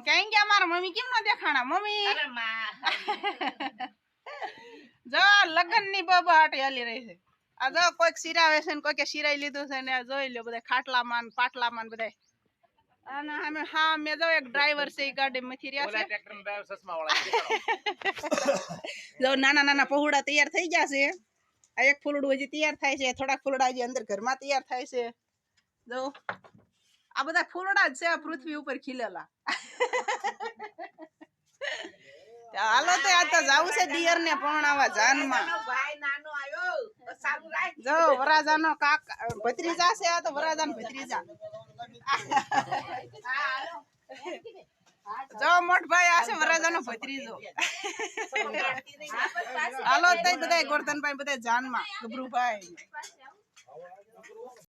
કઈ ગયા મારા મમ્મી કેમ ન દેખાણા મમ્મી જો લગન ની બાબા હાટે હાલી રહી છે આ જો કોઈક સિરાવે છે ને કોઈકે સિરાઈ લીધું છે ને જોઈ લ્યો બધા ખાટલામાં ને પાટલામાં બધા અને અમે હા મે જો એક ડ્રાઈવર છે એ ગાડી માંથી રહ્યા છે ટ્રેક્ટર નો ડ્રાઈવર ચશ્મા વાળા જો નાના નાના પહોળા તૈયાર થઈ ગયા છે આ એક ફૂલડું હજી તૈયાર થાય છે થોડાક ફૂલડા હજી અંદર ઘરમાં તૈયાર થાય છે જો આ બધા ફૂલડા જ છે આ પૃથ્વી ઉપર ખીલેલા હાલો તો આ તો જાવું છે દિયર ને પરણાવા જાનમાં જો વરાજાનો કાકા ભત્રીજા છે આ તો વરાજાનો ભત્રીજા જો મોટભાઈ આ છે વરાજાનો ભત્રીજો હાલો તો બધા ગોરધનભાઈ બધા જાનમાં ગભરુભાઈ